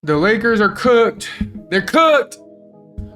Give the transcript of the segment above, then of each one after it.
The Lakers are cooked. They're cooked.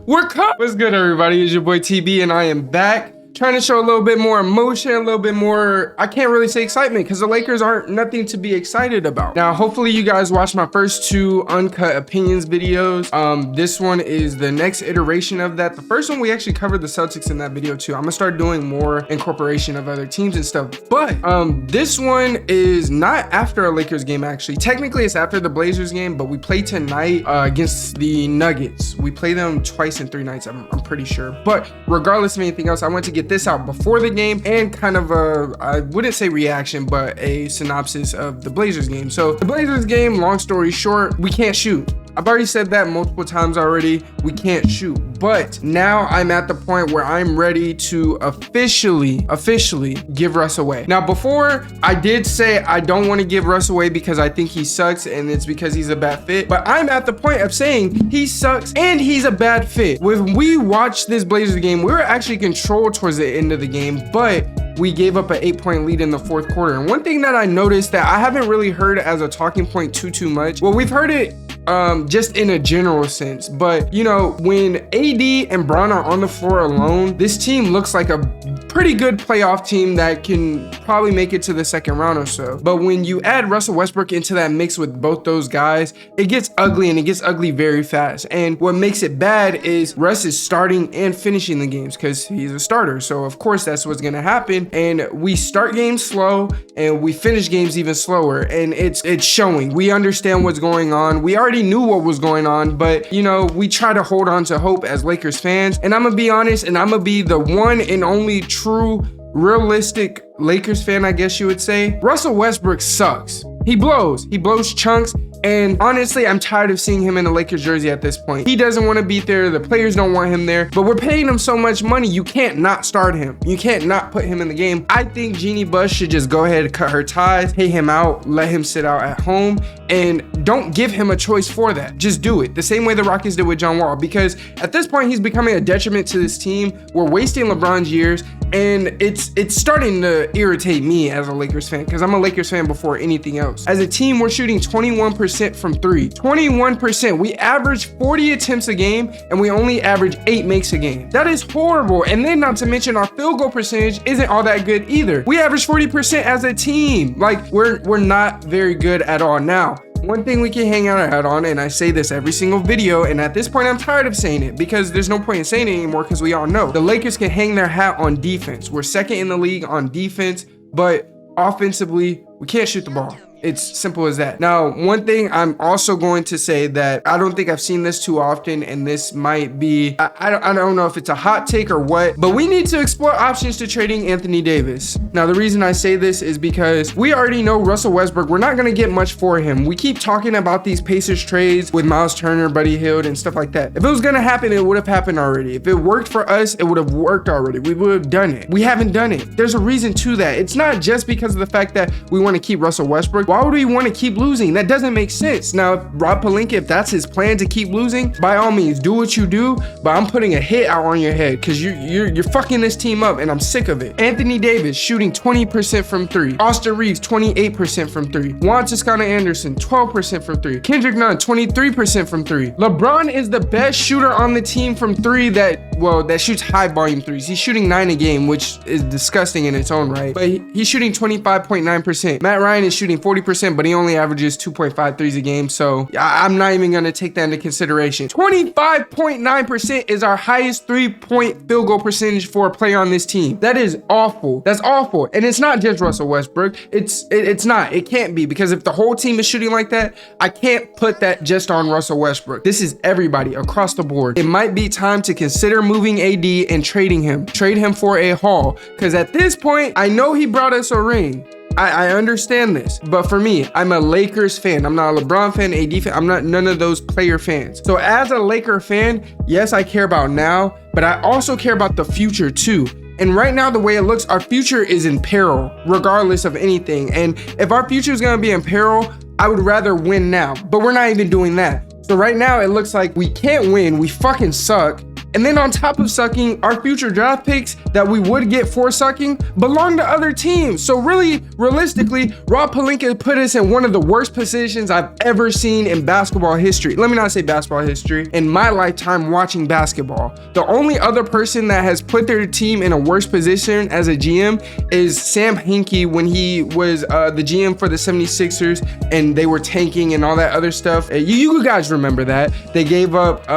We're cooked. What's good, everybody? It's your boy TB, and I am back. Trying to show a little bit more emotion, a little bit more, I can't really say excitement because the Lakers aren't nothing to be excited about. Now, hopefully you guys watched my first two Uncut Opinions videos. This one is the next iteration of that. The first one, we actually covered the Celtics in that video too. I'm gonna start doing more incorporation of other teams and stuff. But this one is not after a Lakers game, actually. Technically, it's after the Blazers game, but we play tonight against the Nuggets. We play them twice in 3 nights, I'm pretty sure. But regardless of anything else, I want to get this out before the game and kind of a, I wouldn't say reaction, but a synopsis of the Blazers game. So the Blazers game, long story short, we can't shoot. I've already said that multiple times already. We can't shoot. But now I'm at the point where I'm ready to officially give Russ away. Now, before I did say I don't want to give Russ away because I think he sucks and it's because he's a bad fit. But I'm at the point of saying he sucks and he's a bad fit. When we watched this Blazers game, we were actually controlled towards the end of the game, but we gave up an 8-point lead in the fourth quarter. And one thing that I noticed that I haven't really heard as a talking point too much. Well, we've heard it just in a general sense, but you know, when AD and Bron are on the floor alone, this team looks like a pretty good playoff team that can probably make it to the second round or so. But when you add Russell Westbrook into that mix with both those guys, it gets ugly, and it gets ugly very fast. And what makes it bad is Russ is starting and finishing the games because he's a starter. So of course that's what's gonna happen. And we start games slow and we finish games even slower, and it's showing. We understand what's going on. We already knew what was going on, but you know, we try to hold on to hope as Lakers fans. And I'm gonna be honest, and I'm gonna be the one and only true realistic Lakers fan, I guess you would say. Russell Westbrook sucks. He blows chunks. And honestly, I'm tired of seeing him in a Lakers jersey at this point. He doesn't want to be there. The players don't want him there, but we're paying him so much money. You can't not start him. You can't not put him in the game. I think Jeannie Buss should just go ahead and cut her ties, pay him out, let him sit out at home, and don't give him a choice for that. Just do it. The same way the Rockets did with John Wall, because at this point, he's becoming a detriment to this team. We're wasting LeBron's years, and it's starting to irritate me as a Lakers fan, because I'm a Lakers fan before anything else. As a team, we're shooting 21% from 3. 21%. We average 40 attempts a game, and we only average 8 makes a game. That is horrible. And then not to mention our field goal percentage isn't all that good either. We average 40% as a team. Like, we're not very good at all. Now, one thing we can hang our hat on, and I say this every single video, and at this point I'm tired of saying it because there's no point in saying it anymore because we all know the Lakers can hang their hat on defense. We're second in the league on defense, but offensively we can't shoot the ball. It's simple as that. Now, one thing I'm also going to say that I don't think I've seen this too often, and this might be, I don't know if it's a hot take or what, but we need to explore options to trading Anthony Davis. Now, the reason I say this is because we already know Russell Westbrook, we're not going to get much for him. We keep talking about these Pacers trades with Miles Turner, Buddy Hield, and stuff like that. If it was going to happen, it would have happened already. If it worked for us, it would have worked already. We would have done it. We haven't done it. There's a reason to that. It's not just because of the fact that we want to keep Russell Westbrook. Why would we want to keep losing? That doesn't make sense. Now, if Rob Pelinka, if that's his plan to keep losing, by all means, do what you do, but I'm putting a hit out on your head because you're fucking this team up, and I'm sick of it. Anthony Davis shooting 20% from 3. Austin Reeves 28% from 3. Juan Toscano-Anderson 12% from 3. Kendrick Nunn 23% from 3. LeBron is the best shooter on the team from 3 that shoots high volume threes. He's shooting 9 a game, which is disgusting in its own right, but he's shooting 25.9%. Matt Ryan is shooting 40%, but he only averages 2.5 threes a game, so I'm not even going to take that into consideration. 25.9% is our highest 3-point field goal percentage for a player on this team. That is awful. That's awful. And it's not just Russell Westbrook. It's not. It can't be, because if the whole team is shooting like that, I can't put that just on Russell Westbrook. This is everybody across the board. It might be time to consider moving AD and trading him. Trade him for a haul, because at this point, I know he brought us a ring. I understand this, but for me, I'm a Lakers fan. I'm not a LeBron fan, AD fan. I'm not none of those player fans. So as a Laker fan, yes, I care about now, but I also care about the future too. And right now, the way it looks, our future is in peril, regardless of anything. And if our future is gonna be in peril, I would rather win now, but we're not even doing that. So right now, it looks like we can't win. We fucking suck. And then on top of sucking, our future draft picks that we would get for sucking belong to other teams. So really, realistically, Rob Pelinka put us in one of the worst positions I've ever seen in basketball history. Let me not say basketball history, in my lifetime watching basketball. The only other person that has put their team in a worse position as a GM is Sam Hinkie when he was the GM for the 76ers and they were tanking and all that other stuff. You guys remember that. They gave up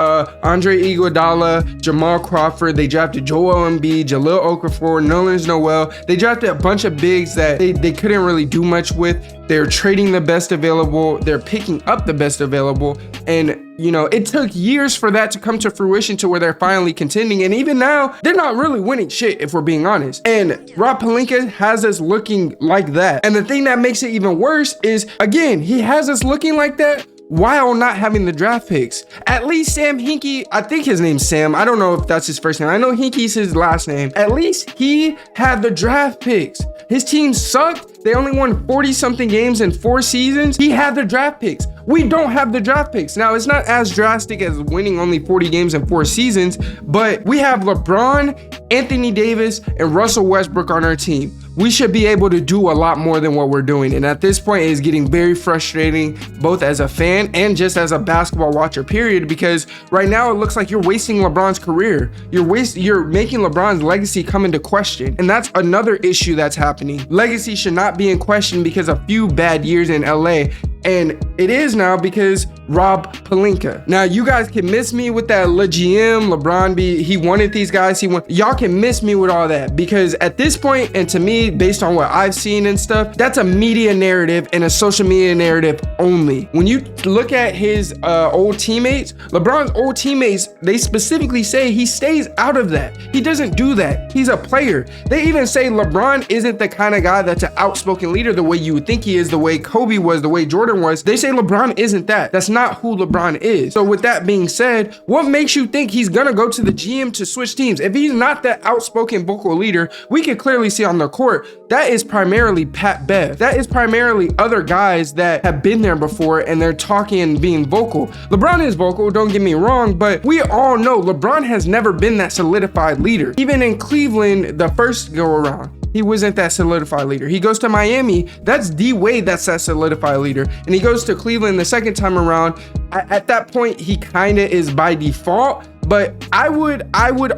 Andre Iguodala, Jamal Crawford, they drafted Joel Embiid, Jahlil Okafor, Nerlens Noel. They drafted a bunch of bigs that they couldn't really do much with. They're trading the best available. They're picking up the best available. And, you know, it took years for that to come to fruition to where they're finally contending. And even now, they're not really winning shit, if we're being honest. And Rob Pelinka has us looking like that. And the thing that makes it even worse is, again, he has us looking like that while not having the draft picks. At least Sam Hinkie, I think his name's Sam. I don't know if that's his first name. I know Hinkie's his last name. At least he had the draft picks. His team sucked. They only won 40 something games in 4 seasons. He had the draft picks. We don't have the draft picks. Now, it's not as drastic as winning only 40 games in 4 seasons, but we have LeBron, Anthony Davis, and Russell Westbrook on our team. We should be able to do a lot more than what we're doing. And at this point, it is getting very frustrating, both as a fan and just as a basketball watcher, period, because right now it looks like you're wasting LeBron's career. You're making LeBron's legacy come into question. And that's another issue that's happening. Legacy should not be in question because of a few bad years in LA. And it is now because Rob Pelinka. Now, you guys can miss me with that GM, LeBron, he wanted these guys. Y'all can miss me with all that because at this point, and to me, based on what I've seen and stuff, that's a media narrative and a social media narrative only. When you look at his old teammates, LeBron's old teammates, they specifically say he stays out of that. He doesn't do that. He's a player. They even say LeBron isn't the kind of guy that's an outspoken leader the way you would think he is, the way Kobe was, the way Jordan was. They say LeBron isn't that. That's not who LeBron is. So with that being said, what makes you think he's gonna go to the GM to switch teams? If he's not that outspoken vocal leader, we can clearly see on the court, that is primarily Pat Bev. That is primarily other guys that have been there before and they're talking and being vocal. LeBron is vocal, don't get me wrong, but we all know LeBron has never been that solidified leader. Even in Cleveland, the first go around, he wasn't that solidified leader. He goes to Miami, that's D-Wade, that's that solidified leader. And he goes to Cleveland the second time around. At that point, he kind of is by default. But I would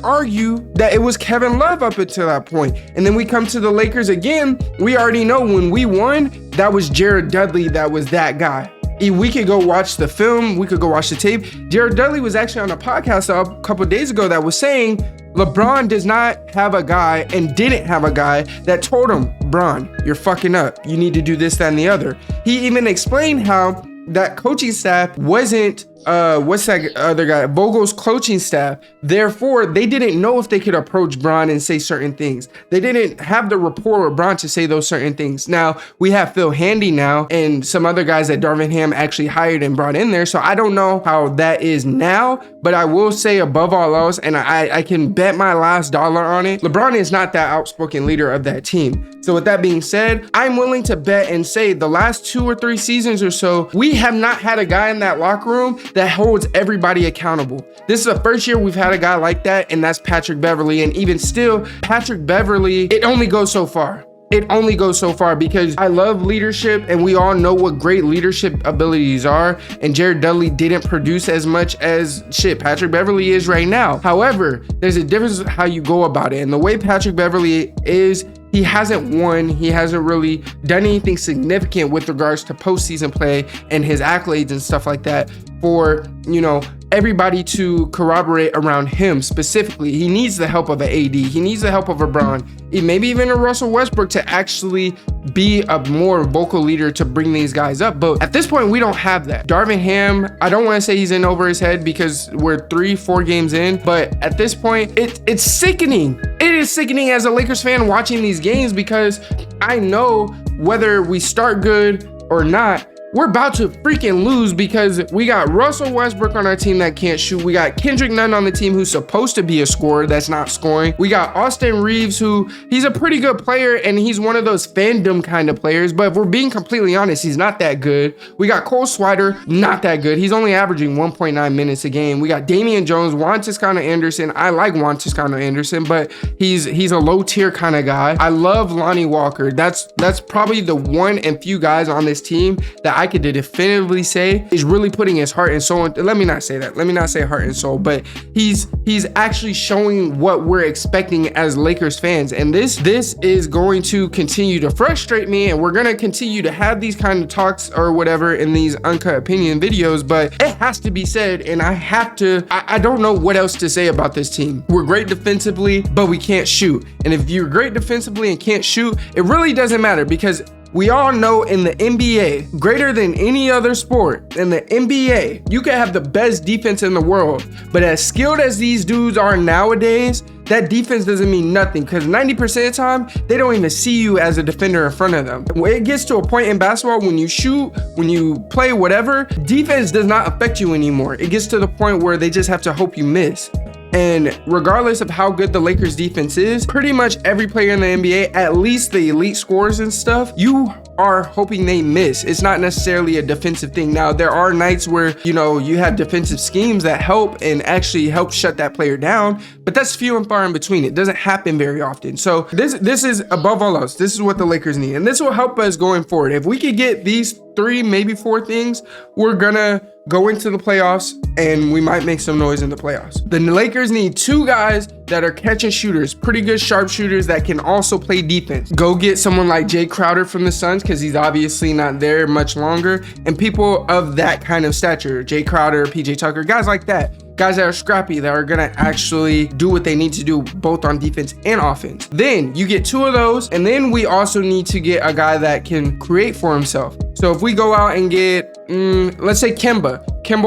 argue that it was Kevin Love up until that point. And then we come to the Lakers again. We already know when we won, that was Jared Dudley that was that guy. We could go watch the film. We could go watch the tape. Jared Dudley was actually on a podcast a couple of days ago that was saying LeBron does not have a guy and didn't have a guy that told him, Bron, you're fucking up. You need to do this, that, and the other. He even explained how that coaching staff wasn't what's that other guy? Vogel's coaching staff. Therefore, they didn't know if they could approach Bron and say certain things. They didn't have the rapport with Bron to say those certain things. Now, we have Phil Handy now and some other guys that Darvin Ham actually hired and brought in there. So I don't know how that is now, but I will say above all else, and I can bet my last dollar on it, LeBron is not that outspoken leader of that team. So with that being said, I'm willing to bet and say the last 2 or 3 seasons or so, we have not had a guy in that locker room that holds everybody accountable. This is the first year we've had a guy like that, and that's Patrick Beverley. And even still, Patrick Beverley, it only goes so far. It only goes so far because I love leadership and we all know what great leadership abilities are. And Jared Dudley didn't produce as much as Patrick Beverley is right now. However, there's a difference how you go about it. And the way Patrick Beverley is, he hasn't won. He hasn't really done anything significant with regards to postseason play and his accolades and stuff like that for, you know, everybody to corroborate around him specifically. He needs the help of an AD. He needs the help of a Bron, maybe even a Russell Westbrook to actually be a more vocal leader to bring these guys up. But at this point, we don't have that. Darvin Ham, I don't want to say he's in over his head because we're 3-4 games in, but at this point, it's sickening. It is sickening as a Lakers fan watching these games because I know whether we start good or not, we're about to freaking lose because we got Russell Westbrook on our team that can't shoot. We got Kendrick Nunn on the team who's supposed to be a scorer that's not scoring. We got Austin Reeves, who he's a pretty good player and he's one of those fandom kind of players, but if we're being completely honest, he's not that good. We got Cole Swider, not that good. He's only averaging 1.9 minutes a game. We got Damian Jones, Juan Toscano-Anderson. I like Juan Toscano-Anderson, but he's a low tier kind of guy. I love Lonnie Walker. That's probably the one and few guys on this team that I could definitively say is really putting his heart and soul let me not say that. Let me not say heart and soul, but he's actually showing what we're expecting as Lakers fans. And this is going to continue to frustrate me, and we're going to continue to have these kind of talks or whatever in these uncut opinion videos, but it has to be said, and I don't know what else to say about this team. We're great defensively, but we can't shoot. And if you're great defensively and can't shoot, it really doesn't matter, because we all know in the NBA, greater than any other sport, in the NBA, you can have the best defense in the world, but as skilled as these dudes are nowadays, that defense doesn't mean nothing, because 90% of the time, they don't even see you as a defender in front of them. When it gets to a point in basketball, when you shoot, when you play whatever, defense does not affect you anymore. It gets to the point where they just have to hope you miss. And regardless of how good the Lakers defense is, pretty much every player in the NBA, at least the elite scorers and stuff, you are hoping they miss. It's not necessarily a defensive thing. Now, there are nights where, you know, you have defensive schemes that help and actually help shut that player down, but that's few and far in between. It doesn't happen very often. So this is above all else, this is what the Lakers need. And this will help us going forward. If we could get these 3, maybe 4 things, we're gonna go into the playoffs and we might make some noise in the playoffs. The Lakers need 2 guys that are catch and shooters, pretty good sharpshooters that can also play defense. Go get someone like Jay Crowder from the Suns, because he's obviously not there much longer, and people of that kind of stature, Jay Crowder, PJ Tucker, guys like that. Guys that are scrappy, that are gonna actually do what they need to do both on defense and offense. Then you get 2 of those, and then we also need to get a guy that can create for himself. So if we go out and get, let's say Kemba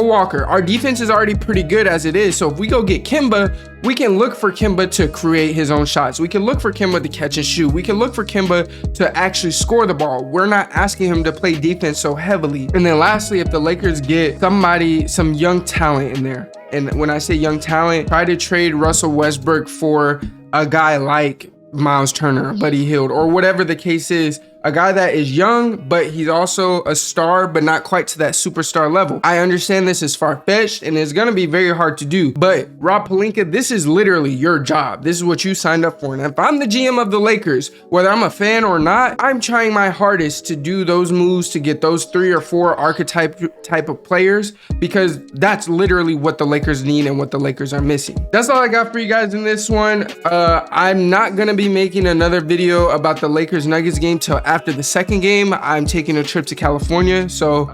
Walker, our defense is already pretty good as it is. So if we go get Kemba, we can look for Kemba to create his own shots. We can look for Kemba to catch and shoot. We can look for Kemba to actually score the ball. We're not asking him to play defense so heavily. And then lastly, if the Lakers get some young talent in there, and when I say young talent, try to trade Russell Westbrook for a guy like Miles Turner, Buddy Hield, or whatever the case is. A guy that is young, but he's also a star, but not quite to that superstar level. I understand this is far-fetched and it's gonna be very hard to do, but Rob Pelinka, this is literally your job. This is what you signed up for. And if I'm the GM of the Lakers, whether I'm a fan or not, I'm trying my hardest to do those moves to get those 3 or 4 archetype type of players, because that's literally what the Lakers need and what the Lakers are missing. That's all I got for you guys in this one. I'm not gonna be making another video about the Lakers Nuggets game till after the second game. I'm taking a trip to California, so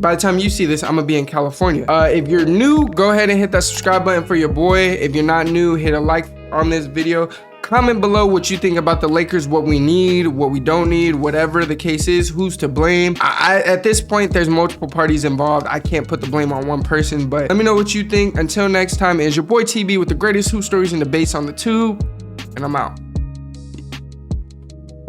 by the time you see this, I'm gonna be in California. If you're new, go ahead and hit that subscribe button for your boy. If you're not new, hit a like on this video. Comment below what you think about the Lakers, what we need, what we don't need, whatever the case is, who's to blame. At this point, there's multiple parties involved. I can't put the blame on one person, but let me know what you think. Until next time, it's your boy TB with the greatest hoop stories and debates on the tube, and I'm out.